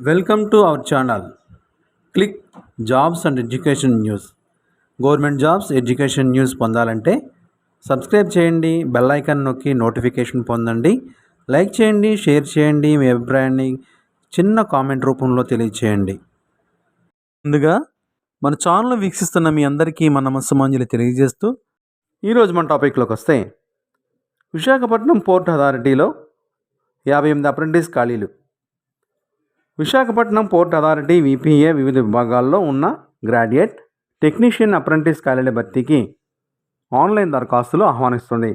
Welcome to our channel. Click jobs and education news. Government jobs, education news పొందాలంటే subscribe చేయండి, bell icon నొక్కి notification పొందండి. Like చేయండి, share చేయండి, మీ అభిప్రాయాన్ని చిన్న కామెంట్ రూపంలో తెలియచేయండి. ముందుగా మన ఛానల్ వీక్షిస్తున్న మీ అందరికీ మన నమస్సుమాంజలి తెలియజేస్తూ ఈరోజు మన టాపిక్లోకి వస్తే, విశాఖపట్నం పోర్ట్ అథారిటీలో 58 అప్రెంటిస్ ఖాళీలు. విశాఖపట్నం పోర్ట్ అథారిటీ విపిఏ వివిధ విభాగాల్లో ఉన్న గ్రాడ్యుయేట్, టెక్నీషియన్, అప్రెంటిస్ ఖాళీల భర్తీకి ఆన్లైన్ దరఖాస్తులు ఆహ్వానిస్తుంది.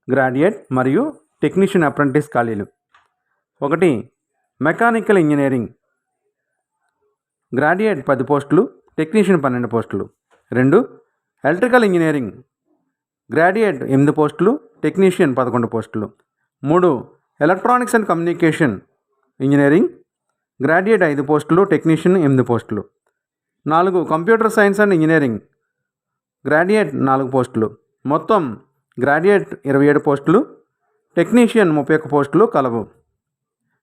గ్రాడ్యుయేట్ మరియు టెక్నీషియన్ అప్రెంటిస్ ఖాళీలు: 1. మెకానికల్ ఇంజనీరింగ్ గ్రాడ్యుయేట్ 10 పోస్టులు, టెక్నీషియన్ 12 పోస్టులు. 2. ఎలక్ట్రికల్ ఇంజనీరింగ్ గ్రాడ్యుయేట్ 8 పోస్టులు, టెక్నీషియన్ 11 పోస్టులు. 3. Electronics and communication engineering graduate 5 పోస్టులు, టెక్నీషియన్ 8 పోస్టులు. 4. Computer science and engineering graduate 4 పోస్టులు. మొత్తం గ్రాడ్యుయేట్ 27 పోస్టులు, టెక్నీషియన్ 31 పోస్టులు కలవు.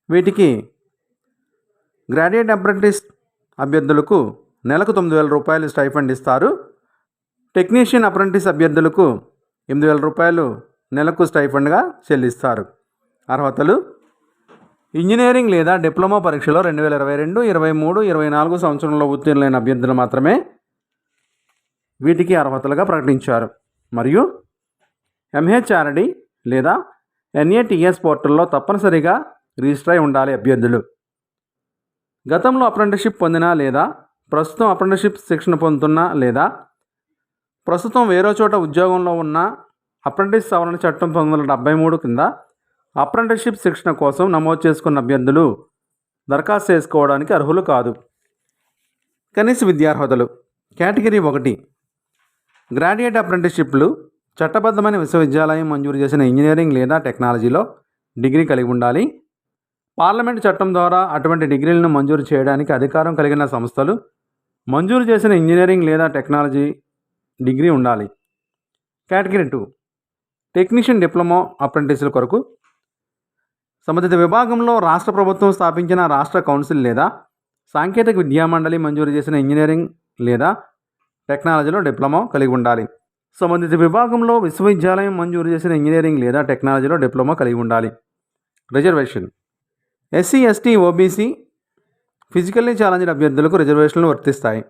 వీటికి గ్రాడ్యుయేట్ అప్రెంటిస్ అభ్యర్థులకు నెలకు 9,000 రూపాయలు స్టైఫండ్ ఇస్తారు. టెక్నీషియన్ అప్రెంటిస్ అభ్యర్థులకు 8,000 రూపాయలు నెలకు స్టైఫండ్గా చెల్లిస్తారు. అర్హతలు: ఇంజనీరింగ్ లేదా డిప్లొమా పరీక్షలో 2022, 23, 24 సంవత్సరంలో ఉత్తీర్ణులైన అభ్యర్థులు మాత్రమే వీటికి అర్హతలుగా ప్రకటించారు. మరియు ఎంహెచ్ఆర్డి లేదా ఎన్ఏటిఎస్ పోర్టల్లో తప్పనిసరిగా రిజిస్టర్ అయి ఉండాలి. అభ్యర్థులు గతంలో అప్రెంటిస్షిప్ పొందినా లేదా ప్రస్తుతం అప్రెంటిస్షిప్ శిక్షణ పొందుతున్నా లేదా ప్రస్తుతం వేరే చోట ఉద్యోగంలో ఉన్న అప్రెంటిస్ సవరణ చట్టం 1973 కింద అప్రెంటిస్షిప్ శిక్షణ కోసం నమోదు చేసుకున్న అభ్యర్థులు దరఖాస్తు చేసుకోవడానికి అర్హులు కాదు. కనీస విద్యార్హతలు: కేటగిరీ 1 గ్రాడ్యుయేట్ అప్రెంటిస్షిప్లు చట్టబద్ధమైన విశ్వవిద్యాలయం మంజూరు చేసిన ఇంజనీరింగ్ లేదా టెక్నాలజీలో డిగ్రీ కలిగి ఉండాలి. పార్లమెంటు చట్టం ద్వారా అటువంటి డిగ్రీలను మంజూరు చేయడానికి అధికారం కలిగిన సంస్థలు మంజూరు చేసిన ఇంజనీరింగ్ లేదా టెక్నాలజీ డిగ్రీ ఉండాలి. కేటగిరీ 2 టెక్నీషియన్ డిప్లొమా అప్రెంటిస్ల కొరకు సంబంధిత విభాగంలో రాష్ట్ర ప్రభుత్వం స్థాపించిన రాష్ట్ర కౌన్సిల్ లేదా సాంకేతిక విద్యామండలి మంజూరు చేసిన ఇంజనీరింగ్ లేదా టెక్నాలజీలో డిప్లొమా కలిగి ఉండాలి. సంబంధిత విభాగంలో విశ్వవిద్యాలయం మంజూరు చేసిన ఇంజనీరింగ్ లేదా టెక్నాలజీలో డిప్లొమా కలిగి ఉండాలి. Reservation: SC, ST, OBC, physically challenged అభ్యర్థులకు రిజర్వేషన్లు వర్తిస్తాయి.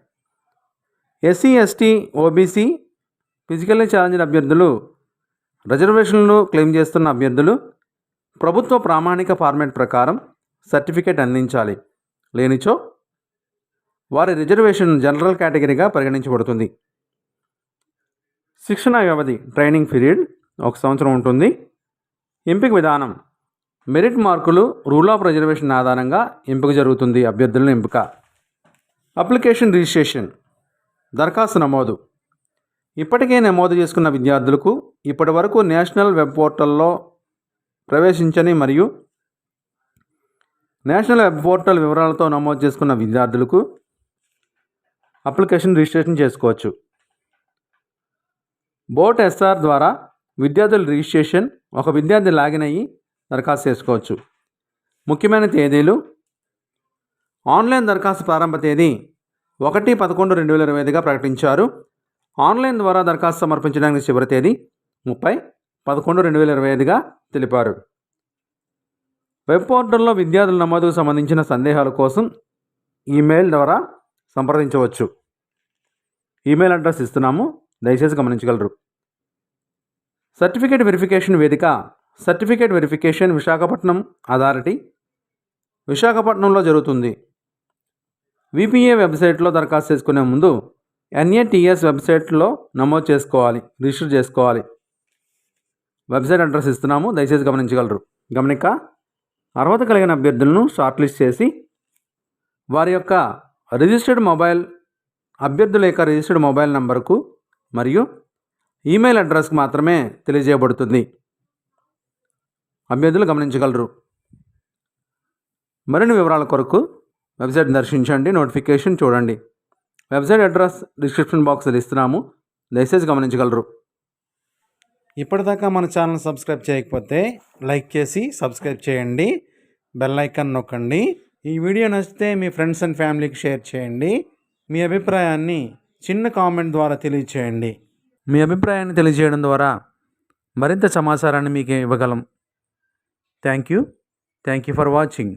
SC, ST, OBC, physically challenged అభ్యర్థులు రిజర్వేషన్లు క్లెయిమ్ చేస్తున్న అభ్యర్థులు ప్రభుత్వ ప్రామాణిక ఫార్మాట్ ప్రకారం సర్టిఫికేట్ అందించాలి. లేనిచో వారి రిజర్వేషన్ జనరల్ కేటగిరీగా పరిగణించబడుతుంది. శిక్షణ వ్యవధి ట్రైనింగ్ పీరియడ్ 1 సంవత్సరం ఉంటుంది. ఎంపిక విధానం: మెరిట్ మార్కులు, రూల్ ఆఫ్ రిజర్వేషన్ ఆధారంగా ఎంపిక జరుగుతుంది. అభ్యర్థుల ఎంపిక. అప్లికేషన్ రిజిస్ట్రేషన్ దరఖాస్తు నమోదు: ఇప్పటికే నమోదు చేసుకున్న విద్యార్థులకు, ఇప్పటి వరకు నేషనల్ వెబ్ పోర్టల్లో ప్రవేశించని మరియు నేషనల్ వెబ్ పోర్టల్ వివరాలతో నమోదు చేసుకున్న విద్యార్థులకు అప్లికేషన్ రిజిస్ట్రేషన్ చేసుకోవచ్చు. బోట్ ఎస్ఆర్ ద్వారా విద్యార్థుల రిజిస్ట్రేషన్, ఒక విద్యార్థి లాగిన్ అయ్యి దరఖాస్తు చేసుకోవచ్చు. ముఖ్యమైన తేదీలు: ఆన్లైన్ దరఖాస్తు ప్రారంభ తేదీ 1/11/2025గా ప్రకటించారు. ఆన్లైన్ ద్వారా దరఖాస్తు సమర్పించడానికి చివరి తేదీ 30/11/2025గా తెలిపారు. వెబ్ పోర్టల్లో విద్యార్థుల నమోదుకు సంబంధించిన సందేహాల కోసం ఈమెయిల్ ద్వారా సంప్రదించవచ్చు. ఈమెయిల్ అడ్రస్ ఇస్తున్నాము, దయచేసి గమనించగలరు. సర్టిఫికేట్ వెరిఫికేషన్ వేదిక సర్టిఫికేట్ వెరిఫికేషన్ విశాఖపట్నం అథారిటీ విశాఖపట్నంలో జరుగుతుంది. విపిఏ వెబ్సైట్లో దరఖాస్తు చేసుకునే ముందు ఎన్ఏటిఎస్ వెబ్సైట్లో నమోదు చేసుకోవాలి, రిజిస్టర్ చేసుకోవాలి. వెబ్సైట్ అడ్రస్ ఇస్తున్నాము, దయచేసి గమనించగలరు. గమనిక: అర్హత కలిగిన అభ్యర్థులను షార్ట్ లిస్ట్ చేసి వారి యొక్క అభ్యర్థుల యొక్క రిజిస్టర్డ్ మొబైల్ నంబర్కు మరియు ఈమెయిల్ అడ్రస్కు మాత్రమే తెలియజేయబడుతుంది. అభ్యర్థులు గమనించగలరు. మరిన్ని వివరాల కొరకు వెబ్సైట్ దర్శించండి, నోటిఫికేషన్ చూడండి. వెబ్సైట్ అడ్రస్ డిస్క్రిప్షన్ బాక్స్లో ఇస్తున్నాము, దయచేసి గమనించగలరు. ఇప్పటిదాకా మన ఛానల్ సబ్స్క్రైబ్ చేయకపోతే లైక్ చేసి సబ్స్క్రైబ్ చేయండి, బెల్ ఐకాన్ నొక్కండి. ఈ వీడియో నచ్చితే మీ ఫ్రెండ్స్ అండ్ ఫ్యామిలీకి షేర్ చేయండి. మీ అభిప్రాయాన్ని చిన్న కామెంట్ ద్వారా తెలియచేయండి. మీ అభిప్రాయాన్ని తెలియజేయడం ద్వారా మరింత సమాచారాన్ని మీకు ఇవ్వగలం. Thank you for watching.